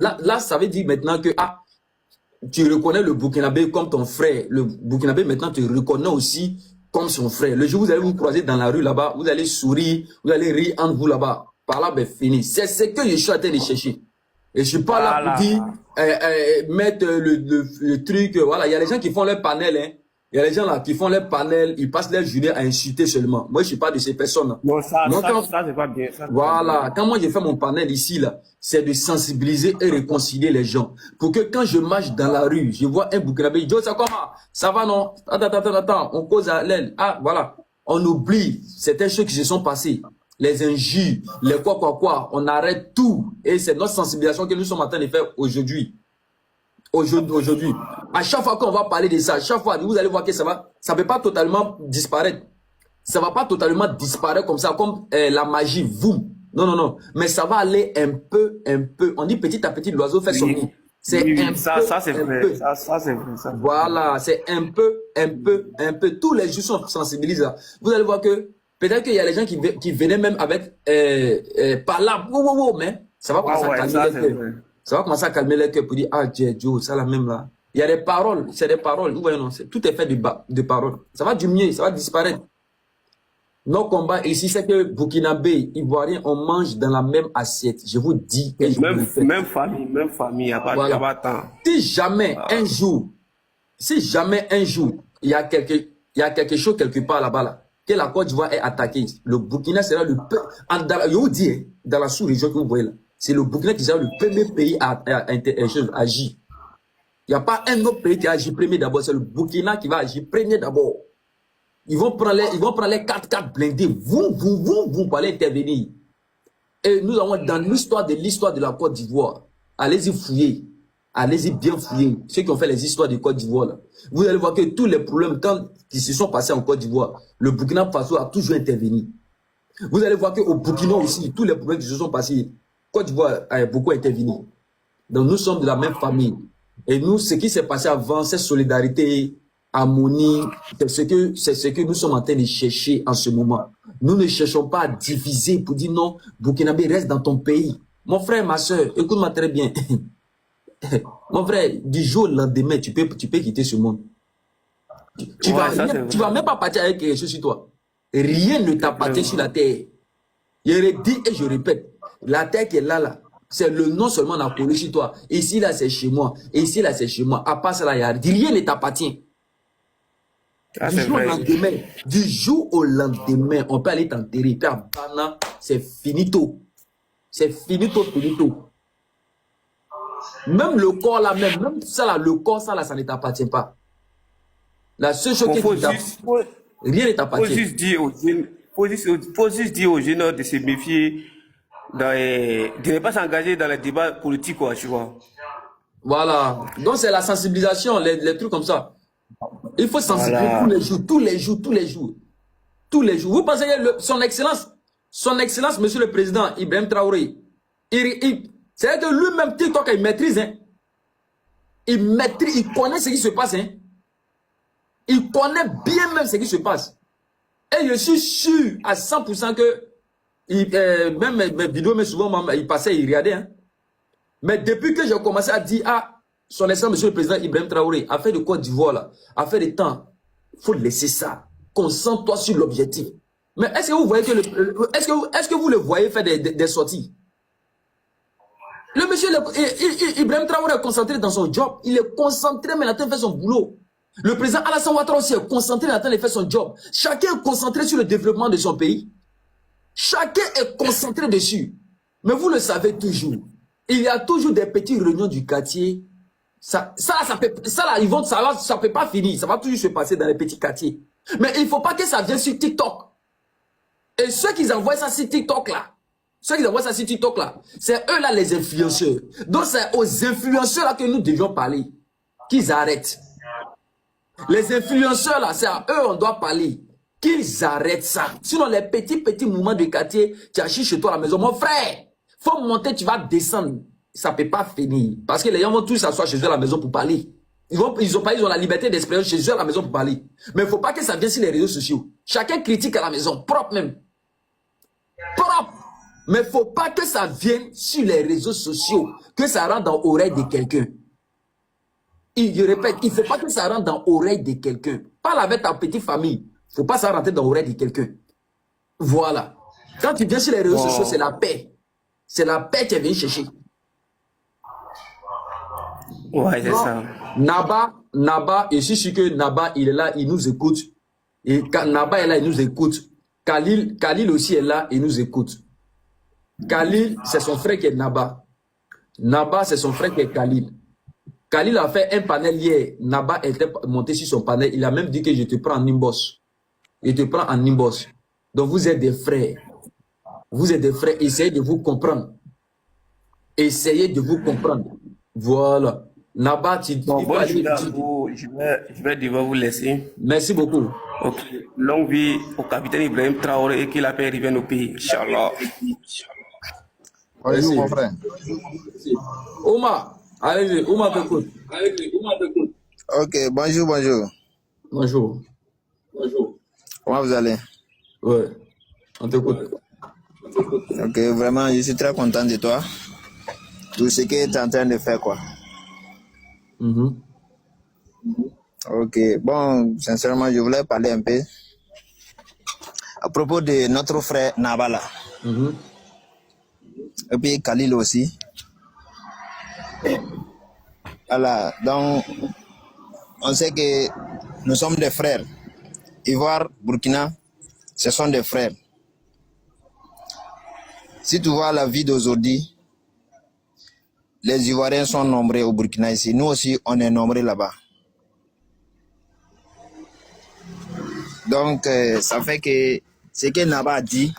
Là, ça veut dire maintenant que ah, tu reconnais le Burkinabé comme ton frère. Le Burkinabé maintenant te reconnaît aussi comme son frère. Le jour où vous allez vous croiser dans la rue là-bas, vous allez sourire, vous allez rire entre vous là-bas. Par là, ben fini. C'est ce que je suis en train de chercher. Et je suis pas là pour dire, mettre le truc, voilà. Il y a des gens qui font leur panel, hein. Il y a des gens là qui font leur panel, ils passent leur journée à insulter seulement. Moi, je suis pas de ces personnes. Non, Ça, c'est pas bien. voilà. Quand moi, j'ai fait mon panel ici, là, c'est de sensibiliser et réconcilier les gens. Pour que quand je marche dans la rue, je vois un Burkinabé, je dis, oh, ça comment? Ça va, non? Attends, on cause à l'aile. Ah, voilà. On oublie certaines choses qui se sont passées. Les injures, les quoi. On arrête tout. Et c'est notre sensibilisation que nous sommes en train de faire aujourd'hui. Aujourd'hui. À chaque fois qu'on va parler de ça, à chaque fois, vous allez voir que ça peut pas totalement disparaître. Ça va pas totalement disparaître comme ça, comme la magie, vous. Non. Mais ça va aller un peu. On dit petit à petit, l'oiseau fait son nid. C'est ça c'est vrai. Ça c'est vrai. Voilà, c'est un peu. Tous les jours sont sensibilisés. Vous allez voir que peut-être qu'il y a les gens qui venaient même avec par là, mais ça va commencer à calmer les cœurs. Ça va commencer à calmer les cœurs pour dire, ah, Dieu, ça la même là. Il y a des paroles, c'est des paroles. Vous voyez, non, tout est fait de paroles. Ça va diminuer, ça va disparaître. Nos combats ici, c'est que Burkinabé, Ivoirien, on mange dans la même assiette. Je vous dis. Et je même famille, il n'y a pas de temps. Si jamais un jour, il y a quelque chose quelque part là-bas, là, que la Côte d'Ivoire est attaquée, le Burkina sera le peu, je vous dis, dans la sous-région que vous voyez là, c'est le Burkina qui sera le premier pays à agir. Il n'y a pas un autre pays qui agit premier d'abord, c'est le Burkina qui va agir premier d'abord. Ils vont prendre les 4x4 blindés. Vous allez intervenir. Et nous avons dans l'histoire de la Côte d'Ivoire. Allez-y fouiller. Allez-y bien fouiller. Ceux qui ont fait les histoires de Côte d'Ivoire, là. Vous allez voir que tous les problèmes qui se sont passés en Côte d'Ivoire, le Burkina Faso a toujours intervenu. Vous allez voir qu'au Burkina aussi, tous les problèmes qui se sont passés, Côte d'Ivoire a beaucoup intervenu. Donc nous sommes de la même famille. Et nous, ce qui s'est passé avant, c'est solidarité, harmonie, c'est ce que nous sommes en train de chercher en ce moment. Nous ne cherchons pas à diviser pour dire non, Burkinabé, reste dans ton pays. Mon frère, ma soeur, écoute-moi très bien. Mon frère, du jour au lendemain, tu peux quitter ce monde. Tu vas même pas partir avec quelque chose sur toi. Rien ne t'appartient sur la terre. Je le dis et je répète, la terre qui est là, c'est le nom seulement on a collé sur toi. Ici, là, c'est chez moi. Ici, là, c'est chez moi. À part ça, là, rien ne t'appartient. Du jour au lendemain, on peut aller t'enterrer. Puis à Bana, c'est finito. C'est finito. Même le corps là, même ça là, le corps ça là, ça ne t'appartient pas. La seule chose rien ne t'appartient. Faut juste dire aux jeunes de se méfier, de ne pas s'engager dans les débats politiques, quoi, tu vois. Voilà. Donc c'est la sensibilisation, les trucs comme ça. Il faut sensibiliser tous les jours. Vous pensez que son excellence, monsieur le président Ibrahim Traoré, c'est que lui-même TikTok, il maîtrise, hein. Il connaît ce qui se passe, hein. Il connaît bien même ce qui se passe. Et je suis sûr à 100% que même mes vidéos, mais souvent, il passait, il regardait, hein. Mais depuis que j'ai commencé à dire, ah, son excellence, monsieur le président Ibrahim Traoré, affaire de Côte d'Ivoire, là, affaire de temps, il faut laisser ça. Concentre-toi sur l'objectif. Mais est-ce que vous voyez que est-ce que vous le voyez faire des sorties? Le monsieur Ibrahim Traoré est concentré dans son job. Il est concentré, mais il a fait son boulot. Le président Alassane Ouattara aussi est concentré, il a fait son job. Chacun est concentré sur le développement de son pays. Chacun est concentré dessus. Mais vous le savez toujours. Il y a toujours des petites réunions du quartier. Ça peut pas finir. Ça va toujours se passer dans les petits quartiers. Mais il ne faut pas que ça vienne sur TikTok. Et ceux qui envoient ça sur TikTok là, c'est eux là les influenceurs. Donc c'est aux influenceurs là que nous devions parler. Qu'ils arrêtent. Les influenceurs là, c'est à eux on doit parler. Qu'ils arrêtent ça. Sinon les petits mouvements de quartier, tu achètes chez toi à la maison. Mon frère, faut monter, tu vas descendre. Ça ne peut pas finir. Parce que les gens vont tous s'asseoir chez eux à la maison pour parler. Ils ont la liberté d'expression chez eux à la maison pour parler. Mais il ne faut pas que ça vienne sur les réseaux sociaux. Chacun critique à la maison, propre même. Propre. Mais il ne faut pas que ça vienne sur les réseaux sociaux, que ça rentre dans l'oreille de quelqu'un. Je répète, il ne faut pas que ça rentre dans l'oreille de quelqu'un. Parle avec ta petite famille. Il ne faut pas ça rentrer dans l'oreille de quelqu'un. Voilà. Quand tu viens sur les réseaux sociaux, c'est la paix. C'est la paix qui vient chercher. Ouais, c'est ça. Naba, je suis sûr que Naba, il est là, il nous écoute. Et Naba est là, il nous écoute. Khalil aussi est là, il nous écoute. Khalil, c'est son frère qui est Naba. Naba, c'est son frère qui est Khalil. Khalil a fait un panel hier. Naba était monté sur son panel. Il a même dit que je te prends en Nimbos. Je te prends en Nimbos. Donc vous êtes des frères. Vous êtes des frères. Essayez de vous comprendre. Essayez de vous comprendre. Voilà. Naba, tu Bon, bonne journée à vous. Je vais devoir vous laisser. Merci beaucoup. Ok. Longue vie au capitaine Ibrahim Traoré et qu'il la paix revienne au pays. Inch'Allah. Bonjour, mon frère. Omar, allez-y, Omar t'écoute. Ok, bonjour, bonjour. Bonjour. Comment vous allez? Ouais, on t'écoute. Ok, vraiment, je suis très content de toi. Tout ce que tu es en train de faire, quoi. Ok, bon, sincèrement, je voulais parler un peu à propos de notre frère Nabala. Et puis Khalil aussi. Voilà, donc, on sait que nous sommes des frères. Ivoire, Burkina, ce sont des frères. Si tu vois la vie d'aujourd'hui, les Ivoiriens sont nombreux au Burkina ici. Nous aussi, on est nombreux là-bas. Donc, ça fait que ce que Naba a dit,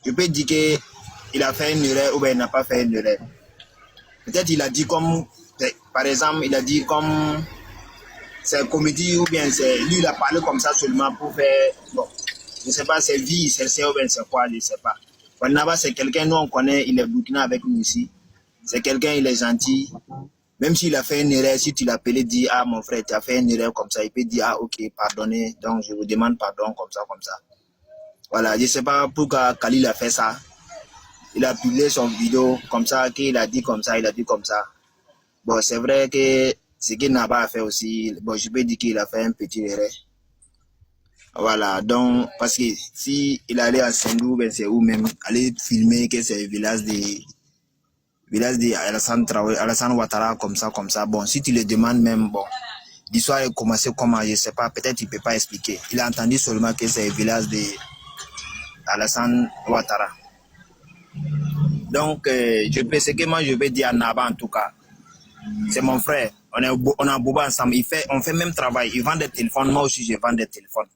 je peux dire qu'il a fait une erreur ou bien il n'a pas fait une erreur. Peut-être il a dit comme, par exemple, il a dit comme c'est comédie ou bien c'est lui, il a parlé comme ça seulement pour faire, bon, je ne sais pas, c'est vie, c'est ou bien c'est quoi, je ne sais pas. Naba, c'est quelqu'un, nous on connaît, il est Burkina avec nous ici. C'est quelqu'un, il est gentil. Même s'il a fait une erreur, si tu l'appelais, dis, ah mon frère, tu as fait une erreur comme ça, il peut dire, ah ok, pardonnez, donc je vous demande pardon, comme ça, comme ça. Voilà, je ne sais pas pourquoi Khalil a fait ça. Il a publié son vidéo comme ça, qu'il a dit comme ça, il a dit comme ça. Bon, c'est vrai que ce que Naba a fait aussi, bon, je peux dire qu'il a fait un petit erreur. Voilà, donc, parce que si il allait à Sendou, ben c'est où même, aller filmer que c'est le village de Alassane Ouattara, comme ça. Bon, si tu le demandes même, bon, l'histoire a commencé comment, je ne sais pas, peut-être il ne peut pas expliquer. Il a entendu seulement que c'est le village de Alassane Ouattara. Donc, ce que moi je vais dire à Naba en tout cas, c'est mon frère. On a bobo ensemble. On fait même travail. Il vend des téléphones. Moi aussi, je vends des téléphones.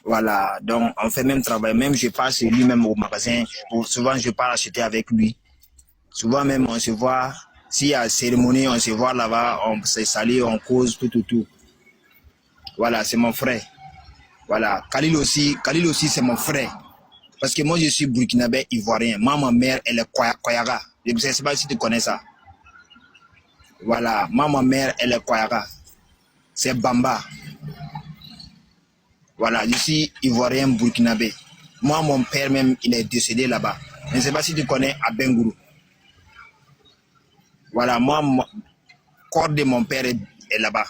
Voilà. Donc, on fait même travail. Même je passe chez lui, même au magasin. Souvent, je pars acheter avec lui. Souvent, même, on se voit. S'il y a cérémonie, on se voit là-bas. On se salue, on cause, tout. Voilà, c'est mon frère. Voilà. Khalil aussi, c'est mon frère. Parce que moi, je suis burkinabé ivoirien. Moi, ma mère, elle est Koyaga. Je ne sais pas si tu connais ça. Voilà. Moi, ma mère, elle est Koyaga. C'est Bamba. Voilà. Je suis ivoirien burkinabé. Moi, mon père même, il est décédé là-bas. Je ne sais pas si tu connais Abengourou. Voilà. Moi, le corps de mon père est là-bas.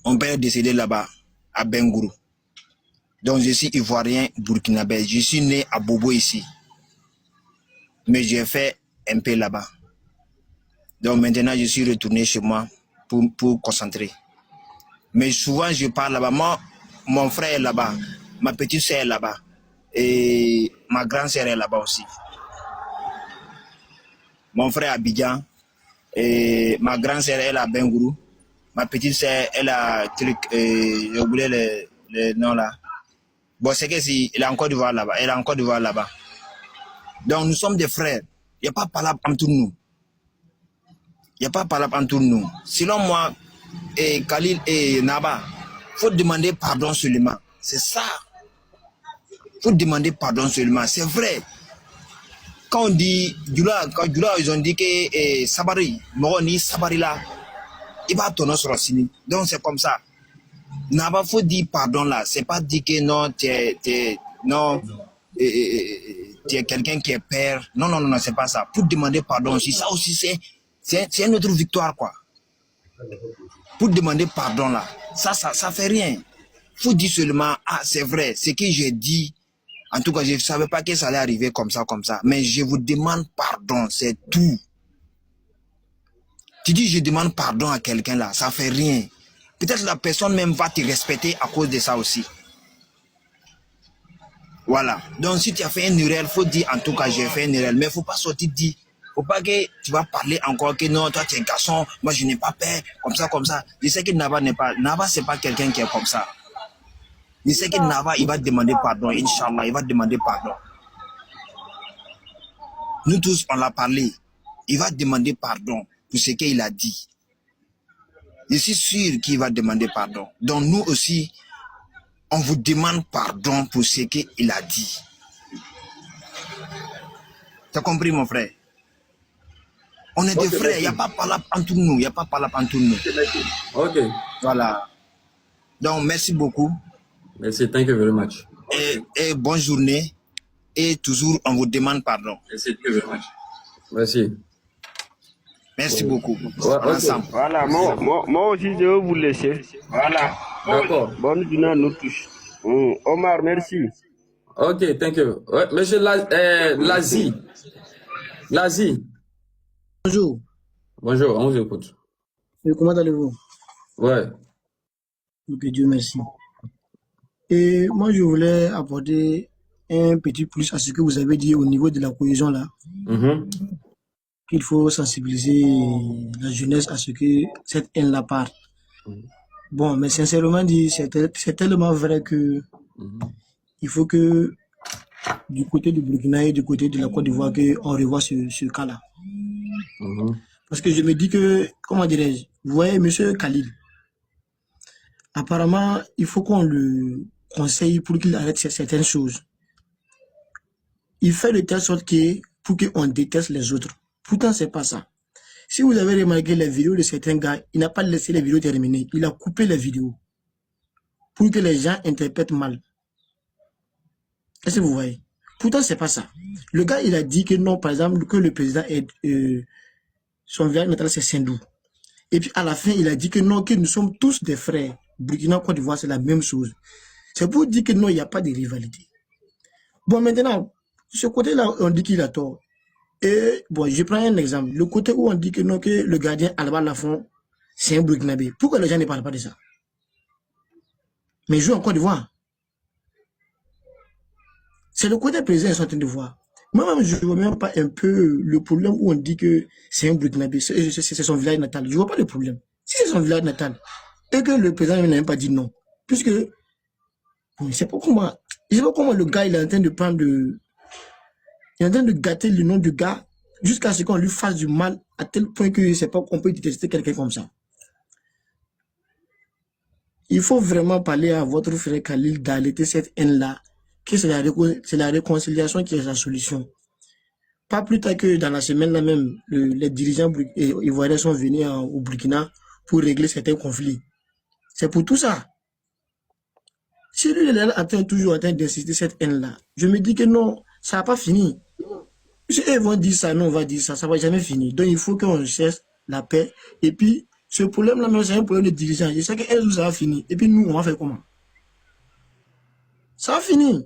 Mon père est décédé là-bas, à Bengourou. Donc, je suis ivoirien burkinabé. Je suis né à Bobo ici. Mais j'ai fait un peu là-bas. Donc, maintenant, je suis retourné chez moi pour concentrer. Mais souvent, je pars là-bas. Moi, mon frère est là-bas. Ma petite sœur est là-bas. Et ma grande sœur est là-bas aussi. Mon frère à Abidjan. Et ma grande sœur, elle est à Bengourou. Ma petite sœur, elle a truc. J'ai oublié le nom là. Bon, c'est que si, elle est en Côte d'Ivoire là-bas. Donc, nous sommes des frères. Il n'y a pas palabre entre nous. Selon moi, Khalil et Naba, il faut demander pardon seulement. C'est ça. Il faut demander pardon seulement. C'est vrai. Quand on dit, quand ils ont dit que Sabari, Moroni Sabari là, il va tourner sur le signe. Donc, c'est comme ça. Naba, faut dire pardon là. C'est pas dire que non, non, tu es quelqu'un qui est père. Non, non, non, non, c'est pas ça. Pour demander pardon aussi, ça aussi, c'est une autre victoire, quoi. Pour demander pardon, là, ça fait rien. Faut dire seulement, ah, c'est vrai, ce que j'ai dit. En tout cas, je ne savais pas que ça allait arriver comme ça. Mais je vous demande pardon, c'est tout. Tu dis, je demande pardon à quelqu'un là, ça fait rien. Peut-être la personne même va te respecter à cause de ça aussi. Voilà. Donc, si tu as fait une erreur, il faut dire, en tout cas, j'ai fait une erreur. Mais il ne faut pas sortir dire. Faut pas que tu vas parler encore que non, toi tu es un garçon, moi je n'ai pas peur, comme ça. Je sais que Nava n'est pas, Nava c'est pas quelqu'un qui est comme ça. Je sais que Nava, il va demander pardon, Inch'Allah, il va demander pardon. Nous tous, on l'a parlé. Il va demander pardon pour ce qu'il a dit. Je suis sûr qu'il va demander pardon. Donc nous aussi, on vous demande pardon pour ce qu'il a dit. Tu as compris mon frère? On est des frères, il n'y a pas palap entre nous, il n'y a pas palap entre nous. Ok. Voilà. Donc merci beaucoup. Merci, thank you very much. Et bonne journée. Et toujours, on vous demande pardon. Merci, thank you very much. Merci. Merci beaucoup. Ouais, Ensemble. Voilà, moi aussi, je vais vous laisser. Voilà. D'accord. Bonne journée à nous tous. Omar, merci. Ok, thank you. Ouais, monsieur Lazi. Lazi. Bonjour. Bonjour, on vous écoute. Comment allez-vous? Ouais. Ok, Dieu merci. Et moi, je voulais apporter un petit plus à ce que vous avez dit au niveau de la cohésion là. Qu'il faut sensibiliser la jeunesse à ce que cette haine-là part. Bon, mais sincèrement dit, c'est tellement vrai que il faut que du côté du Burkina et du côté de la Côte d'Ivoire qu'on revoie ce cas-là. Parce que je me dis que, comment dirais-je, vous voyez, monsieur Khalil, apparemment, il faut qu'on le conseille pour qu'il arrête certaines choses. Il fait de telle sorte que pour qu'on déteste les autres. Pourtant, c'est pas ça. Si vous avez remarqué les vidéos de certains gars, il n'a pas laissé les vidéos terminer. Il a coupé les vidéos pour que les gens interprètent mal. Est-ce que vous voyez? Pourtant, c'est pas ça. Le gars, il a dit que non, par exemple, que le président est son village natal, c'est Sendou. Et puis à la fin, il a dit que non, que nous sommes tous des frères. Burkina, Côte d'Ivoire, c'est la même chose. C'est pour dire que non, il n'y a pas de rivalité. Bon, maintenant, ce côté-là, on dit qu'il a tort. Et bon, je prends un exemple. Le côté où on dit que non, que le gardien Alba Lafont, c'est un Burkinabé. Pourquoi les gens ne parlent pas de ça? Mais il joue en Côte d'Ivoire. C'est le côté président qu'ils sont en train de voir. Moi-même, je ne vois même pas un peu le problème où on dit que c'est un Burkinabé, c'est son village natal. Je ne vois pas le problème. Si c'est son village natal, et que le président n'a même pas dit non, puisque, je ne sais pas comment le gars, il est en train de prendre il est en train de gâter le nom du gars jusqu'à ce qu'on lui fasse du mal à tel point que je ne sais pas qu'on peut détester quelqu'un comme ça. Il faut vraiment parler à votre frère Khalil d'arrêter cette haine-là, que c'est la réconciliation qui est la solution. Pas plus tard que dans la semaine-là même, les dirigeants ivoiriens sont venus au Burkina pour régler certains conflits. C'est pour tout ça. Si lui, il est toujours en train d'insister cette haine-là, je me dis que non, ça n'a pas fini. Si eux vont dire ça, non, on va dire ça, ça ne va jamais finir. Donc il faut qu'on cherche la paix. Et puis, ce problème-là, c'est un problème de dirigeants. Je sais qu'un jour, ça va finir. Et puis nous, on va faire comment? Ça va finir.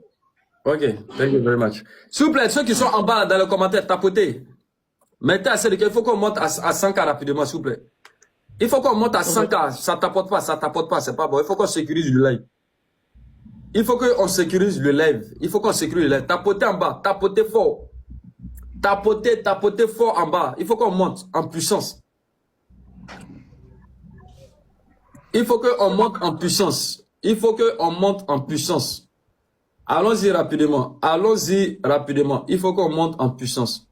Ok, thank you very much. S'il vous plaît, ceux qui sont en bas dans les commentaires, tapotez. Mettez assez de il faut qu'on monte à 100K rapidement, s'il vous plaît. Il faut qu'on monte à 100K. Ça tapote pas, c'est pas bon. Il faut qu'on sécurise le live. Il faut qu'on sécurise le live. Il faut qu'on sécurise le live. Tapotez en bas, tapotez fort. Tapotez fort en bas. Il faut qu'on monte en puissance. Il faut qu'on monte en puissance. Il faut qu'on monte en puissance. Allons-y rapidement. Allons-y rapidement. Il faut qu'on monte en puissance.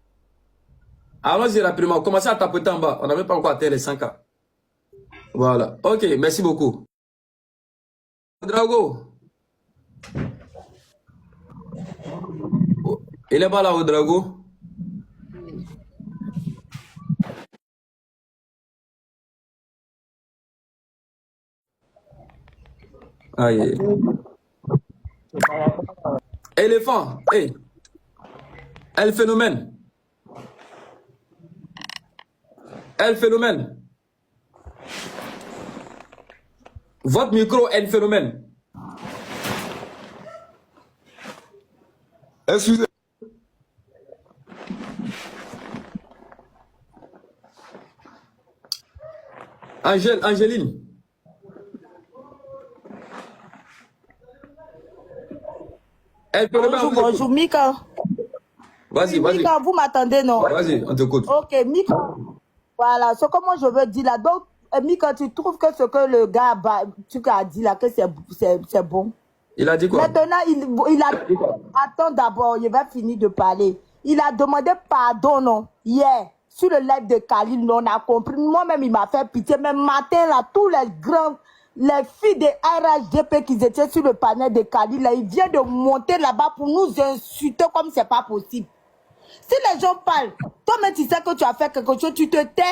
Allons-y rapidement. Commencez à tapoter en bas. On n'a même pas encore atteint les 5K. Voilà. Ok, merci beaucoup. Drago. Il est pas là, Drago. Aïe. Éléphant, hey. El phénomène. El phénomène. Votre micro est le phénomène. Excusez. Angéline. El phénomène. Bonjour, bonjour, Mika. Vas-y, vas-y. Mika, vous m'attendez, non? Vas-y, on t'écoute. Ok, Mika. Voilà, ce que moi je veux dire là. Donc, Mika, tu trouves que ce que le gars a dit là, que c'est bon? Il a dit quoi? Maintenant, il a... Attends d'abord, il va finir de parler. Il a demandé pardon, non? Hier, sur le live de Khalil, on a compris. Moi-même, il m'a fait pitié. Même matin, là, tous les filles de RHDP qui étaient sur le panel de Khalil, là, ils viennent de monter là-bas pour nous insulter comme c'est pas possible. Si les gens parlent, toi-même tu sais que tu as fait quelque chose, tu te tais.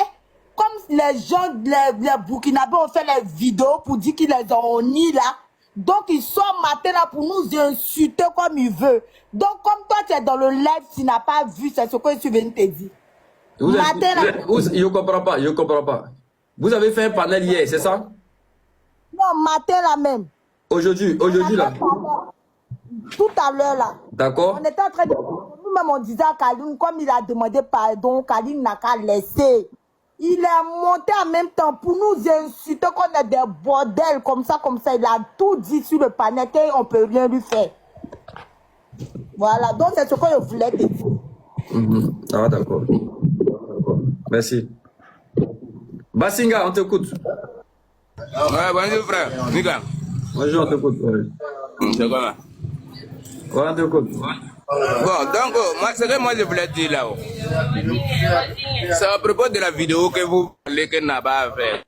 Comme les gens, les Burkinabés ont fait les vidéos pour dire qu'ils les ont mis là. Donc ils sont matin là pour nous insulter comme ils veulent. Donc comme toi tu es dans le live, tu n'as pas vu, c'est ce que je suis venu te dire. Matin là. Je ne comprends pas, je ne comprends pas. Vous avez fait un panel hier, c'est ça? Non, matin là même. Aujourd'hui là. Tout à l'heure là. D'accord. On était en train de... Nous-mêmes on disait à Kalim, comme il a demandé pardon, Kalim n'a qu'à laisser. Il est monté en même temps pour nous insulter qu'on est des bordels comme ça. Il a tout dit sur le panel qu'on ne peut rien lui faire. Voilà, donc c'est ce que je voulais te dire. Ah, d'accord. Merci. Basinga, on t'écoute. Ouais, bonjour frère. Mika. Bonjour, on t'écoute. C'est comment? Ouais, on t'écoute. Bon, donc, moi, ce que moi je voulais dire là, c'est à propos de la vidéo que vous parlez que Naba a fait.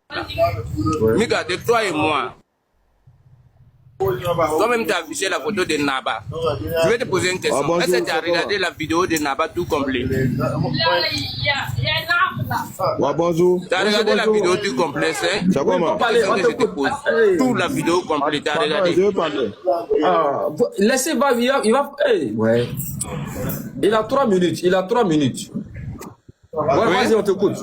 Ouais. Mika, de toi et moi, toi-même tu as affiché la photo de Naba. Je vais te poser une question. Est-ce que tu as regardé la vidéo de Naba tout complet? Ouais, bonjour. Tu as regardé la vidéo tout complet, c'est? Ça comment? Que je te pose. Toute la vidéo complète, tu as Je regardé. veux parler. Ah, laissez pas, il va. Hey, ouais. Il a 3 minutes. Il a 3 minutes. Ouais, vas-y, on t'écoute.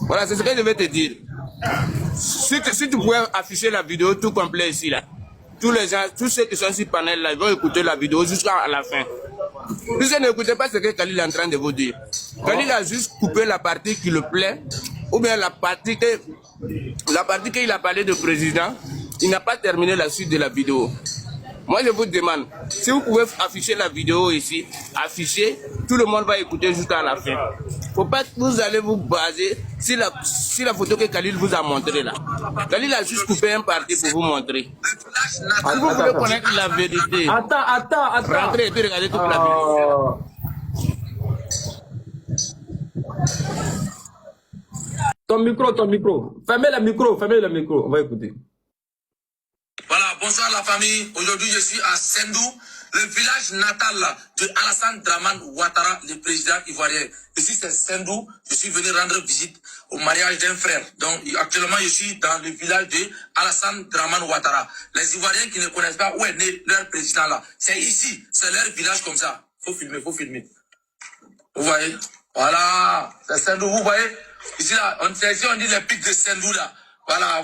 Voilà, c'est ce que je vais te dire. Si tu pouvais afficher la vidéo tout complet ici, là, tous les gens, tous ceux qui sont sur le panel, là, ils vont écouter la vidéo jusqu'à la fin. Si vous n'écoutez pas ce que Khalil est en train de vous dire, Khalil a juste coupé la partie qui le plaît, ou bien la partie qu'il a parlé de président, il n'a pas terminé la suite de la vidéo. Moi, je vous demande, si vous pouvez afficher la vidéo ici, afficher, tout le monde va écouter jusqu'à la fin. Faut pas que vous allez vous baser sur la photo que Khalil vous a montrée là. Khalil a juste coupé un parti pour vous montrer. Si vous voulez connaître la vérité, Attends. rentrez et puis regardez toute la vidéo. Ton micro. Fermez le micro. On va écouter. Voilà, bonsoir la famille. Aujourd'hui, je suis à Sendou, le village natal de Alassane Dramane Ouattara, le président ivoirien. Ici, c'est Sendou. Je suis venu rendre visite au mariage d'un frère. Donc, actuellement, je suis dans le village de Alassane Dramane Ouattara. Les Ivoiriens qui ne connaissent pas où est né leur président là, c'est ici, c'est leur village comme ça. Faut filmer. Vous voyez? Voilà, c'est Sendou, vous voyez? Ici, là, on dit les pics de Sendou là.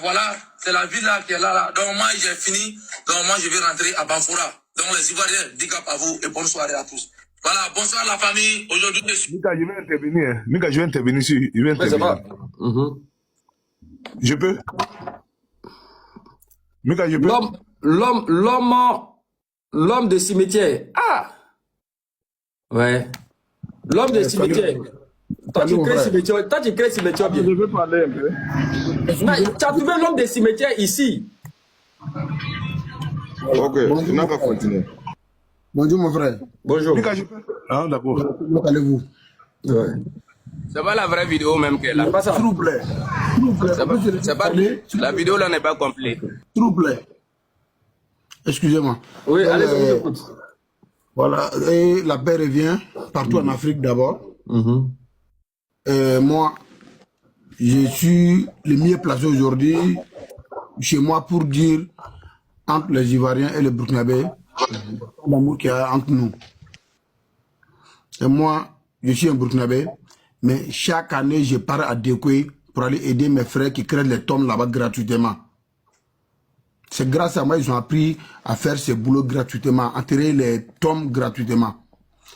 Voilà, c'est la ville là qui est là. Donc moi j'ai fini, donc moi je vais rentrer à Banfoura. Donc les Ivoiriens, big up à vous et bonne soirée à tous. Voilà, bonsoir la famille. Aujourd'hui je suis... Mika, je vais intervenir. Mika, je vais intervenir ici. Je vais Mais c'est intervenir. pas. Je peux? Mika, je peux? L'homme de cimetière. Ah! Ouais. L'homme de cimetière. Toi, tu crées cimetière bien. Je veux parler un peu. Tu as trouvé l'homme de cimetière ici. Ok, on n'a qu'à continuer. Bonjour mon frère. Bonjour. Mika, je peux? Ah, d'accord. Comment allez-vous? Ouais. C'est pas la vraie vidéo même qu'elle a. C'est pas ça. S'il vous plaît. C'est pas, la vidéo là n'est pas complète. S'il vous plaît. Excusez-moi. Oui, allez, on vous écoute. Voilà, et la paix revient partout en Afrique d'abord. Moi, je suis le mieux placé aujourd'hui chez moi pour dire entre les Ivoiriens et les Burkinabés, l'amour qu'il y a entre nous. Et moi, je suis un Burkinabé, mais chaque année, je pars à Dekoué pour aller aider mes frères qui créent les tombes là-bas gratuitement. C'est grâce à moi qu'ils ont appris à faire ce boulot gratuitement, enterrer les tombes gratuitement.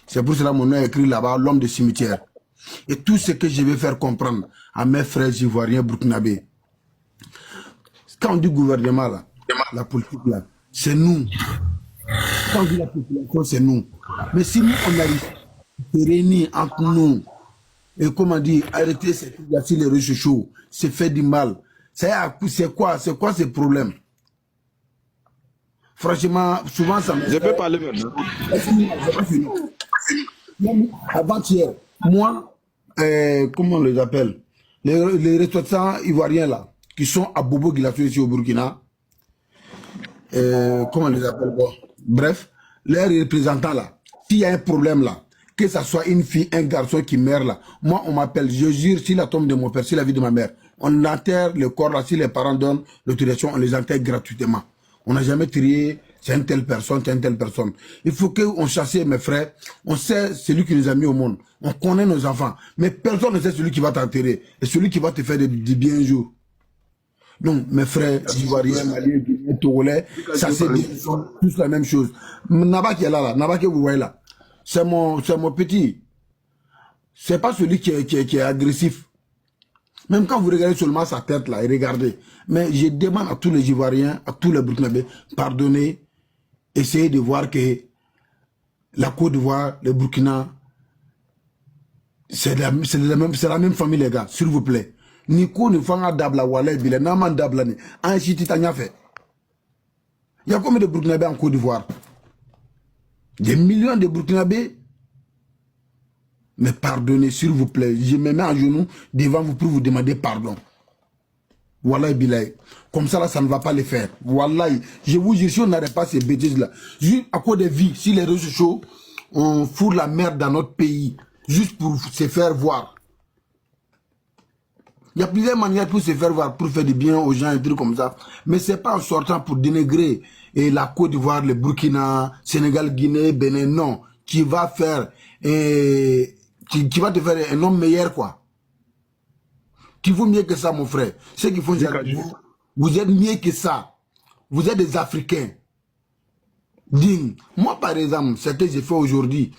C'est pour cela que mon nom est écrit là-bas, l'homme de cimetière. Et tout ce que je vais faire comprendre à mes frères ivoiriens burkinabés. Quand on dit gouvernement là, la politique là, c'est nous. Quand on dit la population, c'est nous. Mais si nous, on arrive à se réunir entre nous, et comment dire, arrêter ces les réseaux sociaux, c'est faire du mal. C'est quoi ce problème? Franchement, souvent ça me... Je peux parler maintenant. Avant-hier, moi, comment on les appelle? Les ressortissants ivoiriens là, qui sont à Bobo Guilassou ici au Burkina, comment on les appelle? Bon, bref, les représentants là, s'il y a un problème là, que ça soit une fille, un garçon qui meurt là, moi on m'appelle, je jure, si la tombe de mon père, si la vie de ma mère, on enterre le corps là, si les parents donnent l'autorisation, on les enterre gratuitement. On n'a jamais trié, c'est une telle personne, c'est une telle personne. Il faut qu'on chasse mes frères, on sait celui qui nous a mis au monde, on connaît nos enfants, mais personne ne sait celui qui va t'enterrer, et celui qui va te faire du bien un jour. Donc, mes frères, Ivoiriens, Maliens, Guinéens, Togolais, ça c'est tous la même chose. Naba qui est là, Naba que vous voyez là, c'est mon petit. C'est pas celui qui est agressif. Même quand vous regardez seulement sa tête là, et regardez. Mais je demande à tous les Ivoiriens, à tous les Burkinabés, pardonnez, essayez de voir que la Côte d'Ivoire, le Burkina, c'est la même famille les gars, s'il vous plaît. Nico ne fanga dabla wala bile naman dabla ni an chiti tanya fait. Il y a combien de Burkinabés en Côte d'Ivoire? Des millions de Burkinabés. Mais pardonnez, s'il vous plaît. Je me mets à genoux devant vous pour vous demander pardon. Wallah bilay. Comme ça là, ça ne va pas le faire. Wallah, je vous jure, si on n'arrête pas ces bêtises là, juste à cause des vies, si les réseaux sociaux, on fout la merde dans notre pays, juste pour se faire voir. Il y a plusieurs manières pour se faire voir, pour faire du bien aux gens, et trucs comme ça. Mais c'est pas en sortant pour dénigrer la Côte d'Ivoire, le Burkina, Sénégal, Guinée, Bénin, non. Qui va faire, qui va te faire un homme meilleur, quoi. Qui vaut mieux que ça, mon frère. Ceux qui font vous êtes mieux que ça. Vous êtes des Africains. Dignes. Moi, par exemple, ce que j'ai fait aujourd'hui,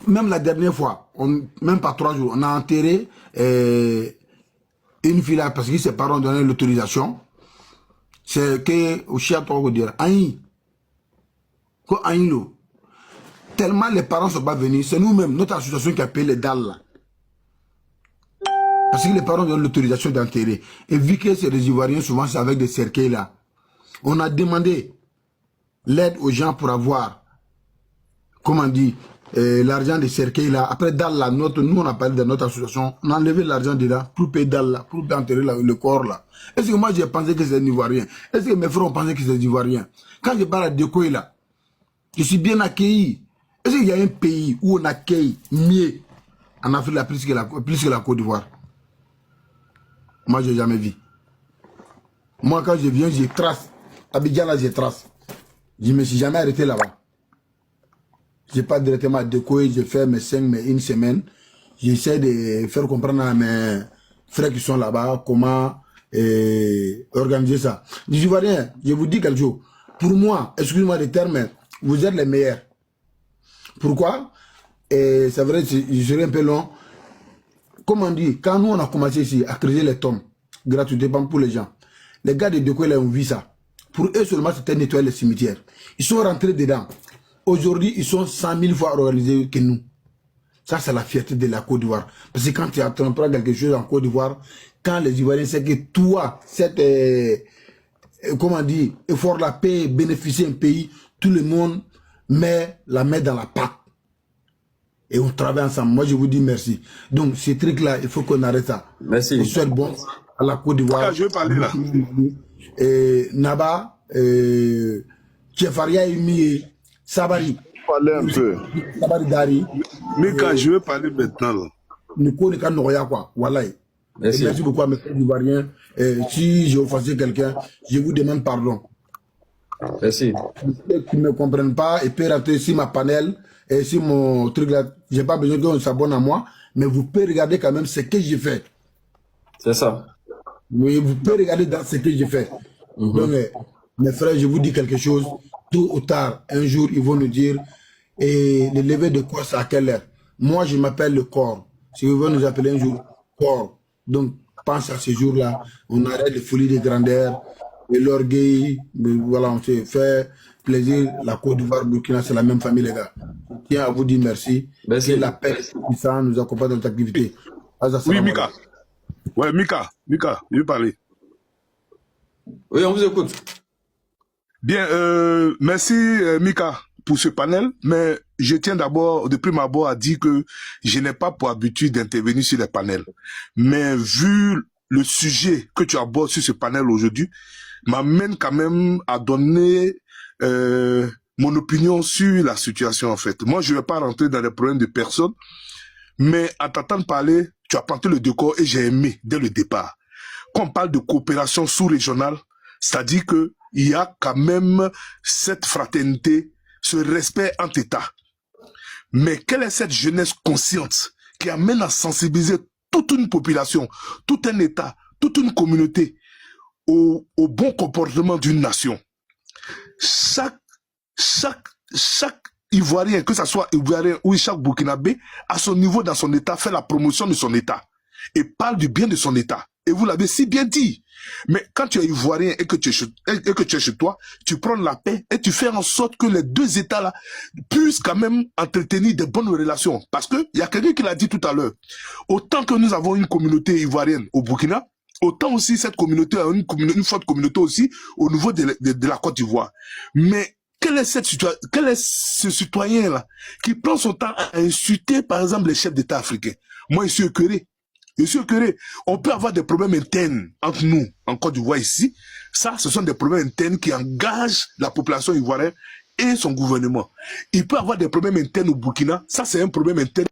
même la dernière fois, même pas 3 jours, on a enterré une fille là parce que ses parents ont donné l'autorisation. C'est que, au chien, toi, on dire, Aïe. Quoi, Aïe, l'eau. Tellement les parents ne sont pas venus, c'est nous-mêmes, notre association qui a payé les dalles là. Parce que les parents donnent l'autorisation d'enterrer. Et vu que c'est des Ivoiriens, souvent c'est avec des cercueils là. On a demandé l'aide aux gens pour avoir, comment on dit, l'argent des cercueils là. Après dalle là, nous on a parlé de notre association, on a enlevé l'argent dedans pour payer dalle là, pour enterrer le corps là. Est-ce que moi j'ai pensé que c'est un Ivoirien? Est-ce que mes frères ont pensé que c'est des Ivoiriens? Quand je parle à Dekoué là, je suis bien accueilli. Est-ce qu'il y a un pays où on accueille mieux en Afrique là, plus que la Côte d'Ivoire? Moi, je n'ai jamais vu. Moi, quand je viens, je trace. Abidjan, là, je trace. Je ne me suis jamais arrêté là-bas. Je n'ai pas directement décollé, je fais mes 5, mais une semaine. J'essaie de faire comprendre à mes frères qui sont là-bas comment organiser ça. Les Ivoiriens, je vous dis quelque chose. Pour moi, excusez-moi les termes, mais vous êtes les meilleurs. Pourquoi? Et c'est vrai, je serai un peu long. Comme on dit, quand nous on a commencé ici à creuser les tombes, gratuitement pour les gens, les gars de Dekoué ont vu ça. Pour eux seulement, c'était nettoyer les cimetières. Ils sont rentrés dedans. Aujourd'hui, ils sont 100 000 fois organisés que nous. Ça, c'est la fierté de la Côte d'Ivoire. Parce que quand tu apprends quelque chose en Côte d'Ivoire, quand les Ivoiriens savent que toi, cette, comment on dit, effort de la paix, bénéficie un pays, tout le monde met la main dans la pâte. Et on travaille ensemble. Moi, je vous dis merci. Donc, ces trucs-là, il faut qu'on arrête ça. Merci. On souhaite bon à la Côte d'Ivoire. Je vais parler là. Naba, Tchefaria Imi, Sabari. Parler un peu. Sabari Dari. Mais quand je vais parler maintenant là. Nico Nika Noya, quoi. Voilà. Merci. Merci beaucoup à mes frères ivoiriens. Si j'ai offensé quelqu'un, je vous demande pardon. Merci. Ceux qui ne me comprennent pas, ils peuvent rentrer sur ma panel et sur mon truc là. J'ai pas besoin qu'on s'abonne à moi, mais vous pouvez regarder quand même ce que j'ai fait. C'est ça. Oui, vous pouvez regarder dans ce que j'ai fait. Donc, mes frères, je vous dis quelque chose. Tôt ou tard, un jour, ils vont nous dire et le lever de quoi c'est à quelle heure. Moi, je m'appelle le corps. Si ils vont nous appeler un jour corps. Donc, pense à ce jour-là. On arrête les folies de grandeur et l'orgueil. Voilà, on se fait plaisir. La Côte d'Ivoire, Burkina, c'est la même famille, les gars. Je tiens à vous dire merci. Merci. Que la paix puissante nous accompagne dans notre activité. Oui, Mika. Ouais, Mika, je veux parler. Oui, on vous écoute. Bien, merci Mika pour ce panel, mais je tiens d'abord, de prime abord, à dire que je n'ai pas pour habitude d'intervenir sur les panels. Mais vu le sujet que tu abordes sur ce panel aujourd'hui, m'amène quand même à donner mon opinion sur la situation en fait. Moi, je ne vais pas rentrer dans les problèmes de personne, mais à t'entendre parler, tu as planté le décor et j'ai aimé dès le départ. Quand on parle de coopération sous-régionale, c'est-à-dire que il y a quand même cette fraternité, ce respect entre États. Mais quelle est cette jeunesse consciente qui amène à sensibiliser toute une population, tout un État, toute une communauté au bon comportement d'une nation? Chaque Ivoirien, que ce soit Ivoirien ou chaque Burkinabé, à son niveau dans son État, fait la promotion de son État et parle du bien de son État. Et vous l'avez si bien dit. Mais quand tu es Ivoirien et que tu es chez toi, tu prends la paix et tu fais en sorte que les deux États-là puissent quand même entretenir de bonnes relations. Parce que il y a quelqu'un qui l'a dit tout à l'heure. Autant que nous avons une communauté ivoirienne au Burkina, autant aussi cette communauté a une forte communauté aussi au niveau de la Côte d'Ivoire. Mais quel est ce citoyen-là qui prend son temps à insulter, par exemple, les chefs d'État africains? Moi, je suis écœuré. On peut avoir des problèmes internes entre nous, en Côte d'Ivoire ici. Ça, ce sont des problèmes internes qui engagent la population ivoirienne et son gouvernement. Il peut avoir des problèmes internes au Burkina. Ça, c'est un problème interne